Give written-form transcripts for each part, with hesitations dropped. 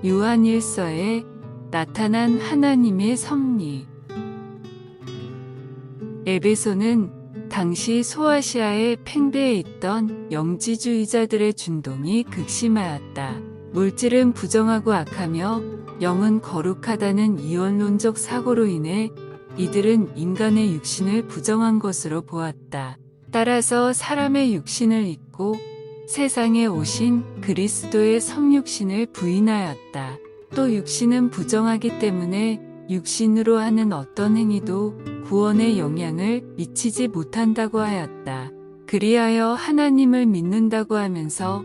요한일서에 나타난 하나님의 섭리. 에베소는 당시 소아시아에 팽배해 있던 영지주의자들의 준동이 극심하였다. 물질은 부정하고 악하며 영은 거룩하다는 이원론적 사고로 인해 이들은 인간의 육신을 부정한 것으로 보았다. 따라서 사람의 육신을 잊고 세상에 오신 그리스도의 성육신을 부인하였다. 또 육신은 부정하기 때문에 육신으로 하는 어떤 행위도 구원에 영향을 미치지 못한다고 하였다. 그리하여 하나님을 믿는다고 하면서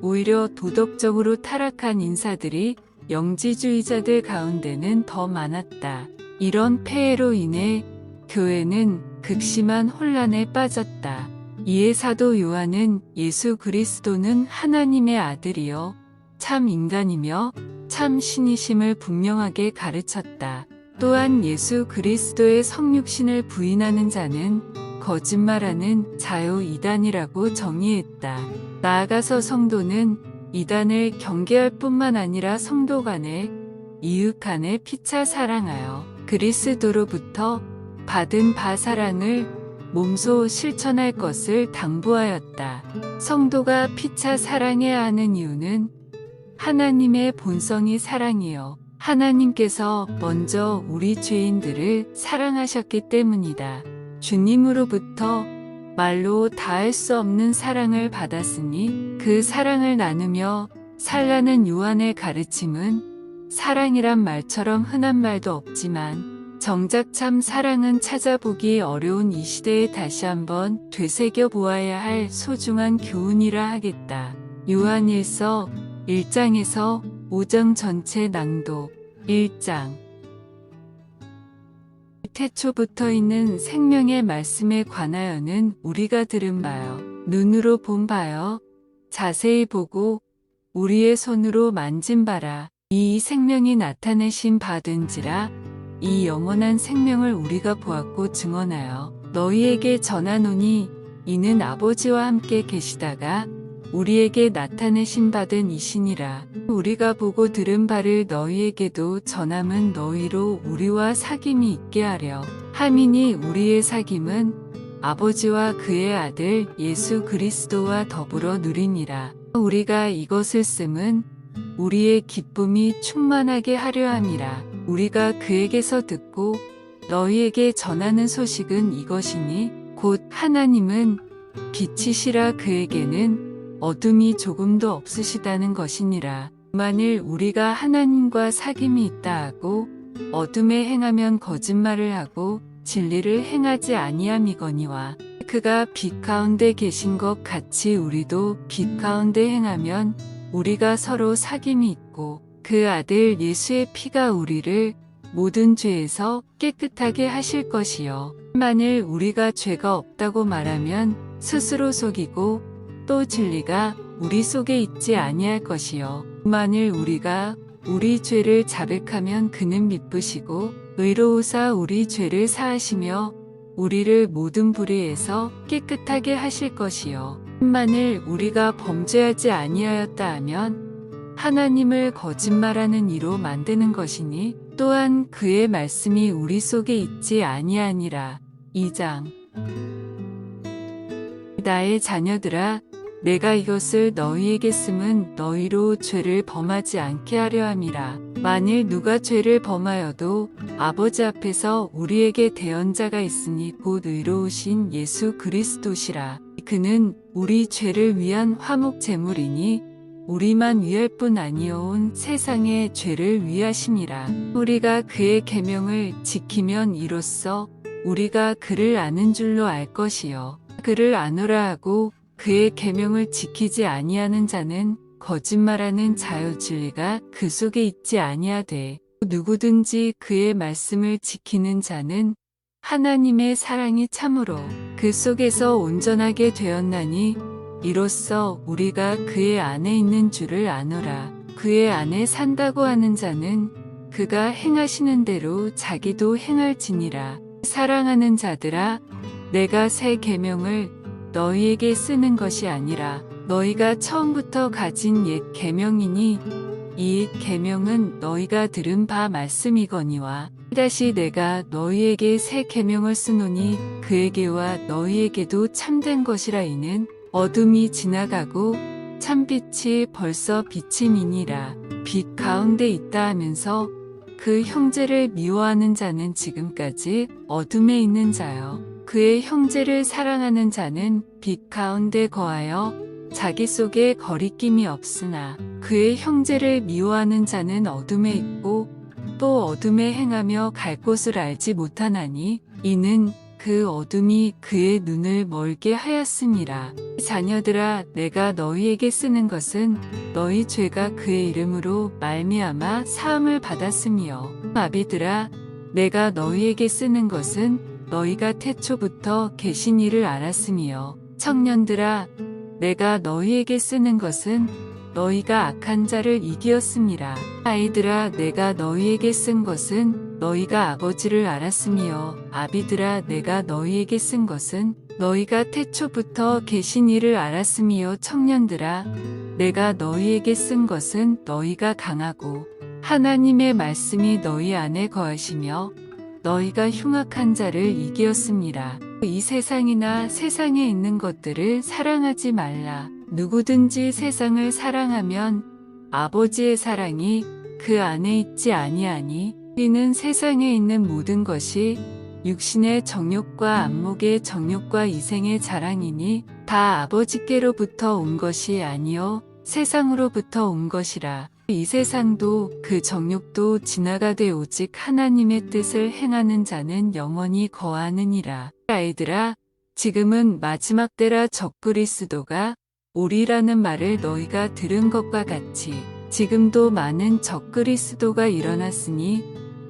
오히려 도덕적으로 타락한 인사들이 영지주의자들 가운데는 더 많았다. 이런 폐해로 인해 교회는 극심한 혼란에 빠졌다. 이에 사도 요한은 예수 그리스도는 하나님의 아들이요 참 인간이며 참 신이심을 분명하게 가르쳤다. 또한 예수 그리스도의 성육신을 부인하는 자는 거짓말하는 자요 이단이라고 정의했다. 나아가서 성도는 이단을 경계할 뿐만 아니라 성도 간에 이웃 간에 피차 사랑하여 그리스도로부터 받은 바 사랑을 몸소 실천할 것을 당부하였다. 성도가 피차 사랑해야 하는 이유는 하나님의 본성이 사랑이요 하나님께서 먼저 우리 죄인들을 사랑하셨기 때문이다. 주님으로부터 말로 다할 수 없는 사랑을 받았으니 그 사랑을 나누며 살라는 요한의 가르침은 사랑이란 말처럼 흔한 말도 없지만 정작 참 사랑은 찾아보기 어려운 이 시대에 다시 한번 되새겨 보아야 할 소중한 교훈이라 하겠다. 요한일서 1장에서 5장 전체 낭독. 1장. 태초부터 있는 생명의 말씀에 관하여는 우리가 들은 바요 눈으로 본 바요 자세히 보고 우리의 손으로 만진 바라. 이 생명이 나타내신 바된지라. 이 영원한 생명을 우리가 보았고 증언하여 너희에게 전하노니 이는 아버지와 함께 계시다가 우리에게 나타내신 바된 이시니라. 우리가 보고 들은 바를 너희에게도 전함은 너희로 우리와 사귐이 있게 하려 함이니 우리의 사귐은 아버지와 그의 아들 예수 그리스도와 더불어 누리니라. 우리가 이것을 씀은 우리의 기쁨이 충만하게 하려 함이라. 우리가 그에게서 듣고 너희에게 전하는 소식은 이것이니 곧 하나님은 빛이시라 그에게는 어둠이 조금도 없으시다는 것이니라. 만일 우리가 하나님과 사귐이 있다 하고 어둠에 행하면 거짓말을 하고 진리를 행하지 아니함이거니와 그가 빛 가운데 계신 것 같이 우리도 빛 가운데 행하면 우리가 서로 사귐이 있고 그 아들 예수의 피가 우리를 모든 죄에서 깨끗하게 하실 것이요 만일 우리가 죄가 없다고 말하면 스스로 속이고 또 진리가 우리 속에 있지 아니할 것이요 만일 우리가 우리 죄를 자백하면 그는 미쁘시고 의로우사 우리 죄를 사하시며 우리를 모든 불의에서 깨끗하게 하실 것이요 만일 우리가 범죄하지 아니하였다 하면 하나님을 거짓말하는 이로 만드는 것이니 또한 그의 말씀이 우리 속에 있지 아니하니라. 2장. 나의 자녀들아 내가 이것을 너희에게 씀은 너희로 죄를 범하지 않게 하려 함이라. 만일 누가 죄를 범하여도 아버지 앞에서 우리에게 대언자가 있으니 곧 의로우신 예수 그리스도시라. 그는 우리 죄를 위한 화목 제물이니 우리만 위할 뿐 아니오온 세상의 죄를 위하심이라. 우리가 그의 계명을 지키면 이로써 우리가 그를 아는 줄로 알 것이요 그를 아노라 하고 그의 계명을 지키지 아니하는 자는 거짓말하는 자요 진리가 그 속에 있지 아니하되 누구든지 그의 말씀을 지키는 자는 하나님의 사랑이 참으로 그 속에서 온전하게 되었나니 이로써 우리가 그의 안에 있는 줄을 아노라. 그의 안에 산다고 하는 자는 그가 행하시는 대로 자기도 행할지니라. 사랑하는 자들아 내가 새 계명을 너희에게 쓰는 것이 아니라 너희가 처음부터 가진 옛 계명이니 이 계명은 너희가 들은 바 말씀이거니와 다시 내가 너희에게 새 계명을 쓰노니 그에게와 너희에게도 참된 것이라. 이는 어둠이 지나가고 참빛이 벌써 비침이니라. 빛 가운데 있다 하면서 그 형제를 미워하는 자는 지금까지 어둠에 있는 자요. 그의 형제를 사랑하는 자는 빛 가운데 거하여 자기 속에 거리낌이 없으나 그의 형제를 미워하는 자는 어둠에 있고 또 어둠에 행하며 갈 곳을 알지 못하나니 이는 그 어둠이 그의 눈을 멀게 하였음이라. 자녀들아, 내가 너희에게 쓰는 것은 너희 죄가 그의 이름으로 말미암아 사함을 받았으며, 아비들아, 내가 너희에게 쓰는 것은 너희가 태초부터 계신 이를 알았으며, 청년들아, 내가 너희에게 쓰는 것은 너희가 악한 자를 이기었음이라. 아이들아, 내가 너희에게 쓴 것은 너희가 아버지를 알았으며, 아비들아, 내가 너희에게 쓴 것은 너희가 태초부터 계신 이를 알았으며, 청년들아, 내가 너희에게 쓴 것은 너희가 강하고 하나님의 말씀이 너희 안에 거하시며 너희가 흉악한 자를 이기었음이라. 이 세상이나 세상에 있는 것들을 사랑하지 말라. 누구든지 세상을 사랑하면 아버지의 사랑이 그 안에 있지 아니하니, 이는 세상에 있는 모든 것이 육신의 정욕과 안목의 정욕과 이생의 자랑이니 다 아버지께로부터 온 것이 아니요 세상으로부터 온 것이라. 이 세상도 그 정욕도 지나가되 오직 하나님의 뜻을 행하는 자는 영원히 거하느니라. 아이들아, 지금은 마지막 때라. 적그리스도가 오리라는 말을 너희가 들은 것과 같이 지금도 많은 적그리스도가 일어났으니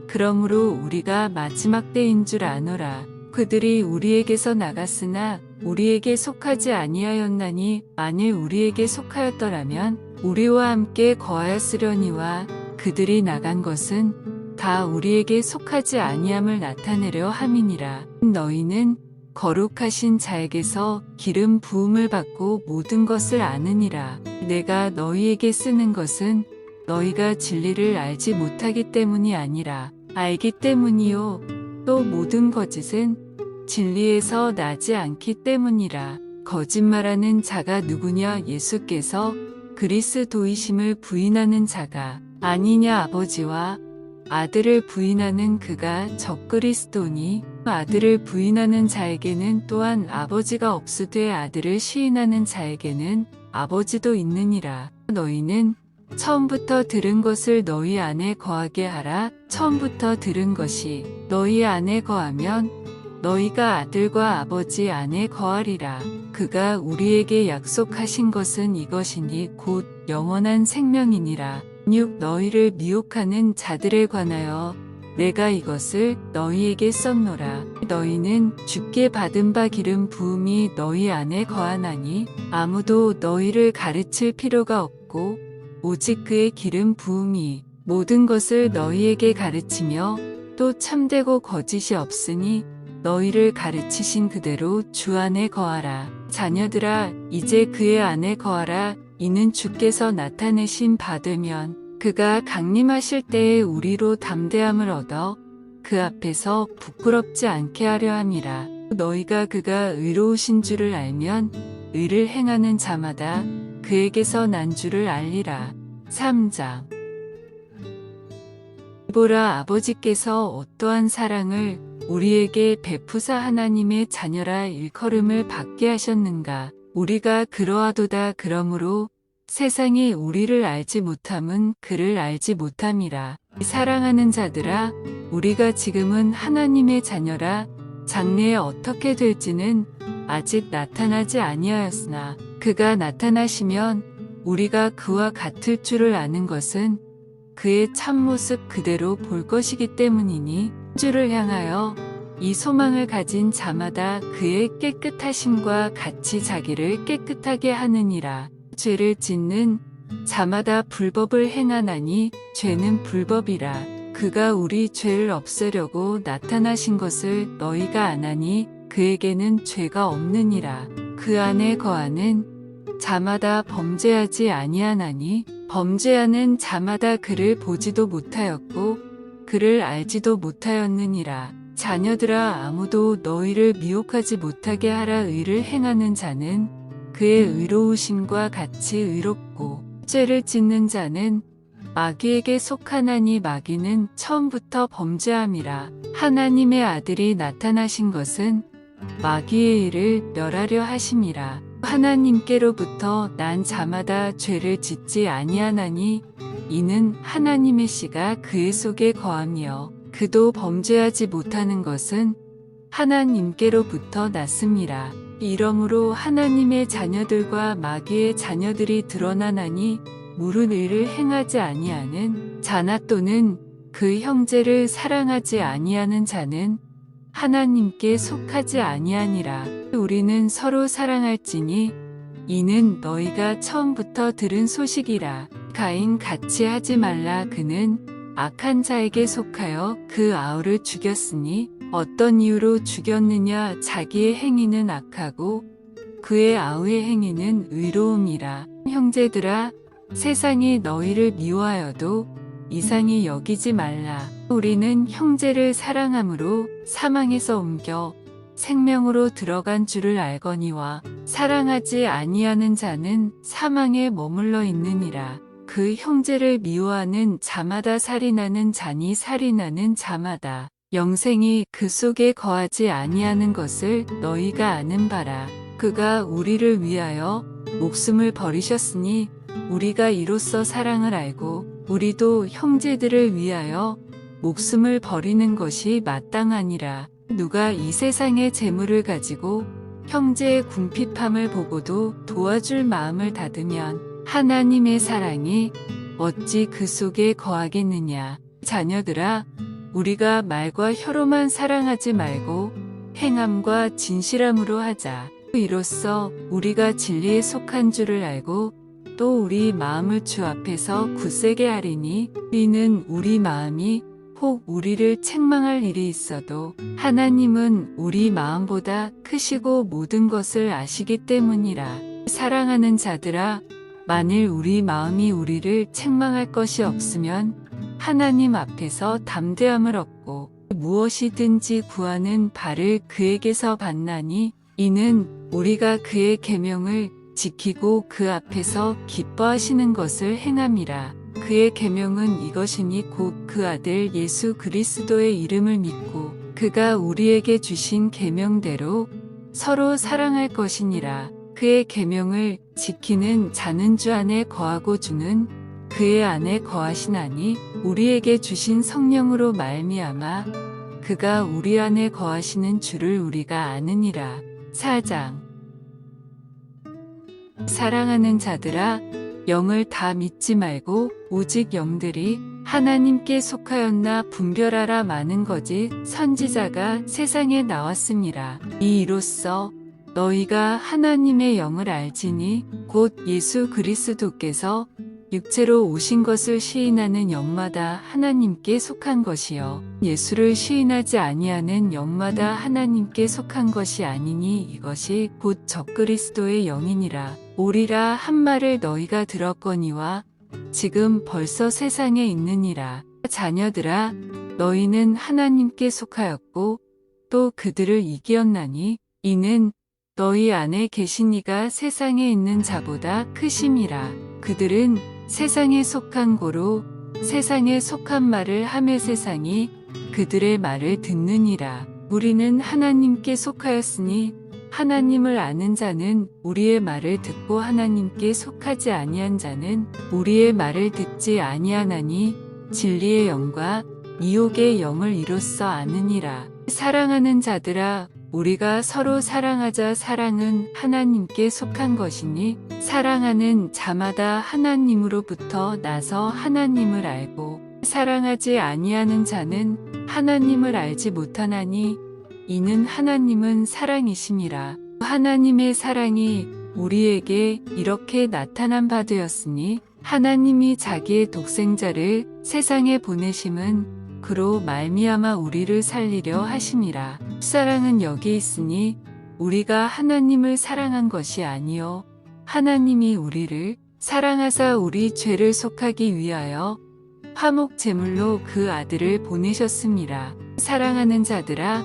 그러므로 우리가 마지막 때인 줄 아노라. 그들이 우리에게서 나갔으나 우리에게 속하지 아니하였나니 만일 우리에게 속하였더라면 우리와 함께 거하였으려니와 그들이 나간 것은 다 우리에게 속하지 아니함을 나타내려 함이니라. 너희는 거룩하신 자에게서 기름 부음을 받고 모든 것을 아느니라. 내가 너희에게 쓰는 것은 너희가 진리를 알지 못하기 때문이 아니라 알기 때문이요 또 모든 거짓은 진리에서 나지 않기 때문이라. 거짓말하는 자가 누구냐? 예수께서 그리스도이심을 부인하는 자가 아니냐? 아버지와 아들을 부인하는 그가 적그리스도니, 아들을 부인하는 자에게는 또한 아버지가 없으되 아들을 시인하는 자에게는 아버지도 있느니라. 너희는 처음부터 들은 것을 너희 안에 거하게 하라. 처음부터 들은 것이 너희 안에 거하면 너희가 아들과 아버지 안에 거하리라. 그가 우리에게 약속하신 것은 이것이니 곧 영원한 생명이니라. 육 너희를 미혹하는 자들에 관하여 내가 이것을 너희에게 썼노라. 너희는 주께 받은 바 기름 부음이 너희 안에 거하나니 아무도 너희를 가르칠 필요가 없고 오직 그의 기름 부음이 모든 것을 너희에게 가르치며 또 참되고 거짓이 없으니 너희를 가르치신 그대로 주 안에 거하라. 자녀들아, 이제 그의 안에 거하라. 이는 주께서 나타내신 바 되면 그가 강림하실 때에 우리로 담대함을 얻어 그 앞에서 부끄럽지 않게 하려 함이라. 너희가 그가 의로우신 줄을 알면 의를 행하는 자마다 그에게서 난 줄을 알리라. 3장. 보라, 아버지께서 어떠한 사랑을 우리에게 베푸사 하나님의 자녀라 일컬음을 받게 하셨는가. 우리가 그러하도다. 그러므로 세상이 우리를 알지 못함은 그를 알지 못함이라. 사랑하는 자들아, 우리가 지금은 하나님의 자녀라. 장래에 어떻게 될지는 아직 나타나지 아니하였으나 그가 나타나시면 우리가 그와 같을 줄을 아는 것은 그의 참모습 그대로 볼 것이기 때문이니 주를 향하여 이 소망을 가진 자마다 그의 깨끗하심과 같이 자기를 깨끗하게 하느니라. 죄를 짓는 자마다 불법을 행하나니 죄는 불법이라. 그가 우리 죄를 없애려고 나타나신 것을 너희가 아나니 그에게는 죄가 없느니라. 그 안에 거하는 자마다 범죄하지 아니하나니 범죄하는 자마다 그를 보지도 못하였고 그를 알지도 못하였느니라. 자녀들아, 아무도 너희를 미혹하지 못하게 하라. 의를 행하는 자는 그의 의로우심과 같이 의롭고 죄를 짓는 자는 마귀에게 속하나니 마귀는 처음부터 범죄함이라. 하나님의 아들이 나타나신 것은 마귀의 일을 멸하려 하심이라. 하나님께로부터 난 자마다 죄를 짓지 아니하나니 이는 하나님의 씨가 그의 속에 거하며 그도 범죄하지 못하는 것은 하나님께로부터 났음이라. 이러므로 하나님의 자녀들과 마귀의 자녀들이 드러나나니 무릇 의를 행하지 아니하는 자나 또는 그 형제를 사랑하지 아니하는 자는 하나님께 속하지 아니하니라. 우리는 서로 사랑할지니 이는 너희가 처음부터 들은 소식이라. 가인 같이 하지 말라. 그는 악한 자에게 속하여 그 아우를 죽였으니 어떤 이유로 죽였느냐. 자기의 행위는 악하고 그의 아우의 행위는 의로움이라. 형제들아, 세상이 너희를 미워하여도 이상히 여기지 말라. 우리는 형제를 사랑함으로 사망에서 옮겨 생명으로 들어간 줄을 알거니와 사랑하지 아니하는 자는 사망에 머물러 있느니라. 그 형제를 미워하는 자마다 살인하는 자니 살인하는 자마다 영생이 그 속에 거하지 아니하는 것을 너희가 아는 바라. 그가 우리를 위하여 목숨을 버리셨으니 우리가 이로써 사랑을 알고 우리도 형제들을 위하여 목숨을 버리는 것이 마땅하니라. 누가 이 세상의 재물을 가지고 형제의 궁핍함을 보고도 도와줄 마음을 닫으면 하나님의 사랑이 어찌 그 속에 거하겠느냐. 자녀들아, 우리가 말과 혀로만 사랑하지 말고 행함과 진실함으로 하자. 이로써 우리가 진리에 속한 줄을 알고 또 우리 마음을 주 앞에서 굳세게 하리니 우리는 우리 마음이 혹 우리를 책망할 일이 있어도 하나님은 우리 마음보다 크시고 모든 것을 아시기 때문이라. 사랑하는 자들아, 만일 우리 마음이 우리를 책망할 것이 없으면 하나님 앞에서 담대함을 얻고 무엇이든지 구하는 바를 그에게서 받나니 이는 우리가 그의 계명을 지키고 그 앞에서 기뻐하시는 것을 행함이라. 그의 계명은 이것이니 곧 그 아들 예수 그리스도의 이름을 믿고 그가 우리에게 주신 계명대로 서로 사랑할 것이니라. 그의 계명을 지키는 자는 주 안에 거하고 주는 그의 안에 거하시나니 우리에게 주신 성령으로 말미암아 그가 우리 안에 거하시는 줄을 우리가 아느니라. 4장. 사랑하는 자들아, 영을 다 믿지 말고 오직 영들이 하나님께 속하였나 분별하라. 많은 거짓 선지자가 세상에 나왔습니다. 이로써 너희가 하나님의 영을 알지니 곧 예수 그리스도께서 육체로 오신 것을 시인하는 영마다 하나님께 속한 것이요 예수를 시인하지 아니하는 영마다 하나님께 속한 것이 아니니 이것이 곧 적그리스도의 영이니라. 오리라 한 말을 너희가 들었거니와 지금 벌써 세상에 있느니라. 자녀들아, 너희는 하나님께 속하였고 또 그들을 이기었나니 이는 너희 안에 계신 이가 세상에 있는 자보다 크심이라. 그들은 세상에 속한 고로 세상에 속한 말을 하매 세상이 그들의 말을 듣느니라. 우리는 하나님께 속하였으니 하나님을 아는 자는 우리의 말을 듣고 하나님께 속하지 아니한 자는 우리의 말을 듣지 아니하나니 진리의 영과 미혹의 영을 이로써 아느니라. 사랑하는 자들아, 우리가 서로 사랑하자. 사랑은 하나님께 속한 것이니 사랑하는 자마다 하나님으로부터 나서 하나님을 알고 사랑하지 아니하는 자는 하나님을 알지 못하나니 이는 하나님은 사랑이심이라. 하나님의 사랑이 우리에게 이렇게 나타난 바 되었으니 하나님이 자기의 독생자를 세상에 보내심은 그로 말미암아 우리를 살리려 하심이라. 사랑은 여기 있으니 우리가 하나님을 사랑한 것이 아니요 하나님이 우리를 사랑하사 우리 죄를 속하기 위하여 화목 제물로 그 아들을 보내셨습니다. 사랑하는 자들아,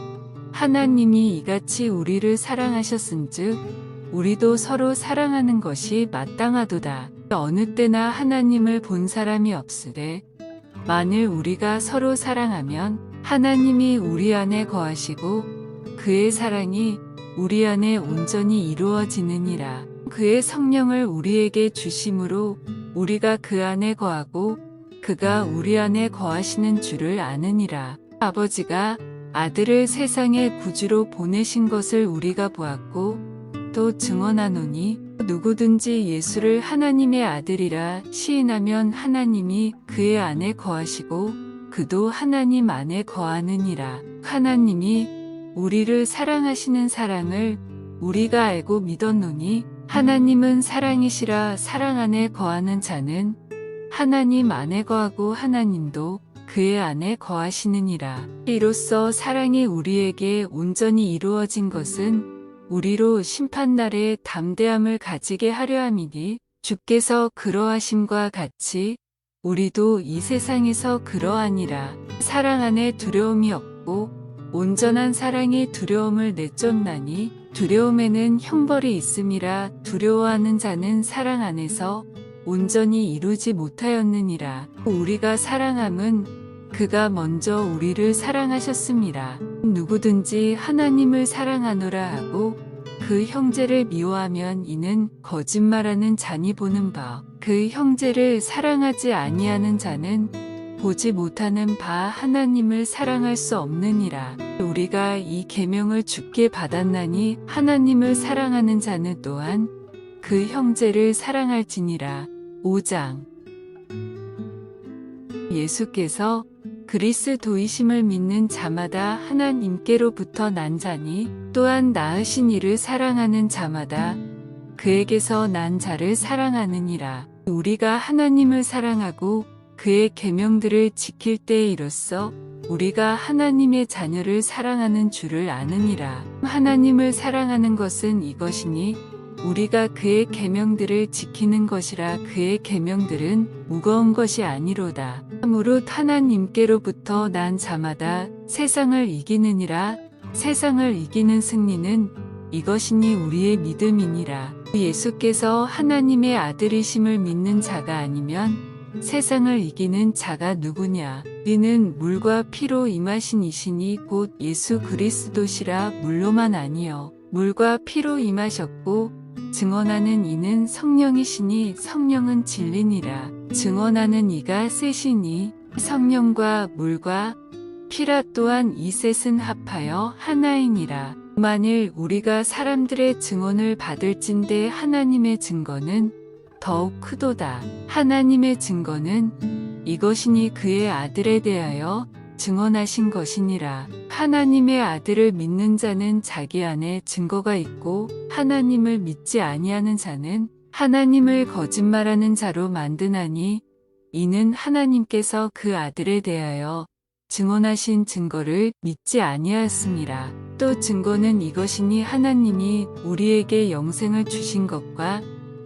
하나님이 이같이 우리를 사랑하셨은즉 우리도 서로 사랑하는 것이 마땅하도다. 어느 때나 하나님을 본 사람이 없으되 만일 우리가 서로 사랑하면 하나님이 우리 안에 거하시고 그의 사랑이 우리 안에 온전히 이루어지느니라. 그의 성령을 우리에게 주심으로 우리가 그 안에 거하고 그가 우리 안에 거하시는 줄을 아느니라. 아버지가 아들을 세상의 구주로 보내신 것을 우리가 보았고 또 증언하노니 누구든지 예수를 하나님의 아들이라 시인하면 하나님이 그의 안에 거하시고 그도 하나님 안에 거하느니라. 하나님이 우리를 사랑하시는 사랑을 우리가 알고 믿었노니 하나님은 사랑이시라. 사랑 안에 거하는 자는 하나님 안에 거하고 하나님도 그의 안에 거하시느니라. 이로써 사랑이 우리에게 온전히 이루어진 것은 우리로 심판날에 담대함을 가지게 하려 함이니 주께서 그러하심과 같이 우리도 이 세상에서 그러하니라. 사랑 안에 두려움이 없고 온전한 사랑이 두려움을 내쫓나니 두려움에는 형벌이 있음이라. 두려워하는 자는 사랑 안에서 온전히 이루지 못하였느니라. 우리가 사랑함은 그가 먼저 우리를 사랑하셨습니다. 누구든지 하나님을 사랑하노라 하고 그 형제를 미워하면 이는 거짓말하는 자니 보는 바. 그 형제를 사랑하지 아니하는 자는 보지 못하는 바 하나님을 사랑할 수 없느니라. 우리가 이 계명을 주께 받았나니 하나님을 사랑하는 자는 또한 그 형제를 사랑할지니라. 5장. 예수께서 그리스도이심을 믿는 자마다 하나님께로부터 난 자니 또한 낳으신 이를 사랑하는 자마다 그에게서 난 자를 사랑하느니라. 우리가 하나님을 사랑하고 그의 계명들을 지킬 때에 이로써 우리가 하나님의 자녀를 사랑하는 줄을 아느니라. 하나님을 사랑하는 것은 이것이니 우리가 그의 계명들을 지키는 것이라. 그의 계명들은 무거운 것이 아니로다. 무릇 하나님께로부터 난 자마다 세상을 이기느니라. 세상을 이기는 승리는 이것이니 우리의 믿음이니라. 예수께서 하나님의 아들이심을 믿는 자가 아니면 세상을 이기는 자가 누구냐? 이는 물과 피로 임하신 이시니 곧 예수 그리스도시라. 물로만 아니요 물과 피로 임하셨고 증언하는 이는 성령이시니 성령은 진리니라. 증언하는 이가 셋이니 성령과 물과 피라. 또한 이 셋은 합하여 하나이니라. 만일 우리가 사람들의 증언을 받을진대 하나님의 증거는 더욱 크도다. 하나님의 증거는 이것이니 그의 아들에 대하여 증언하신 것이니라. 하나님의 아들을 믿는 자는 자기 안에 증거가 있고 하나님을 믿지 아니하는 자는 하나님을 거짓말하는 자로 만드나니 이는 하나님께서 그 아들에 대하여 증언하신 증거를 믿지 아니하였습니다. 또 증거는 이것이니 하나님이 우리에게 영생을 주신 것과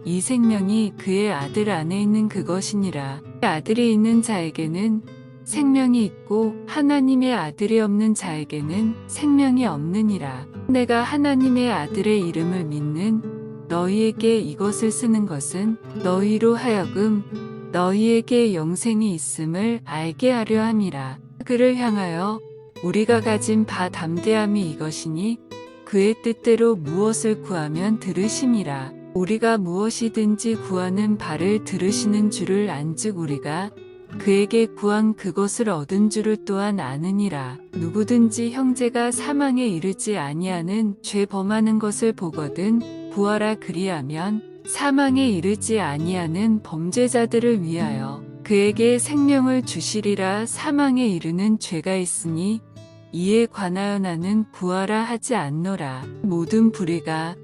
이 생명이 그의 아들 안에 있는 그것이니라. 아들이 있는 자에게는 생명이 있고 하나님의 아들이 없는 자에게는 생명이 없느니라. 내가 하나님의 아들의 이름을 믿는 너희에게 이것을 쓰는 것은 너희로 하여금 너희에게 영생이 있음을 알게 하려 함이라. 그를 향하여 우리가 가진 바 담대함이 이것이니 그의 뜻대로 무엇을 구하면 들으심이라. 우리가 무엇이든지 구하는 바를 들으시는 줄을 안즉 우리가 그에게 구한 그것을 얻은 줄을 또한 아느니라. 누구든지 형제가 사망에 이르지 아니하는 죄 범하는 것을 보거든 보아라. 그리하면 사망에 이르지 아니하는 범죄자들을 위하여 그에게 생명을 주시리라. 사망에 이르는 죄가 있으니 이에 관하여 나는 구하라 하지 않노라. 모든 불의가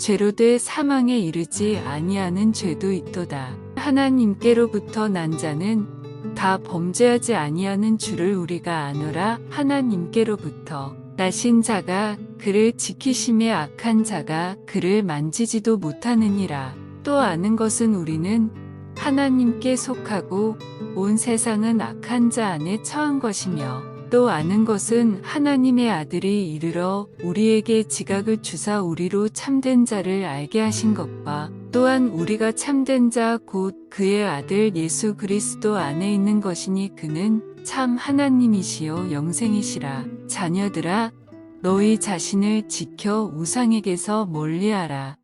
죄로 돼 사망에 이르지 아니하는 죄도 있도다. 하나님께로부터 난 자는 다 범죄하지 아니하는 줄을 우리가 아노라. 하나님께로부터 나신 자가 그를 지키심에 악한 자가 그를 만지지도 못하느니라. 또 아는 것은 우리는 하나님께 속하고 온 세상은 악한 자 안에 처한 것이며 또 아는 것은 하나님의 아들이 이르러 우리에게 지각을 주사 우리로 참된 자를 알게 하신 것과 또한 우리가 참된 자 곧 그의 아들 예수 그리스도 안에 있는 것이니 그는 참 하나님이시요 영생이시라. 자녀들아 너희 자신을 지켜 우상에게서 멀리하라.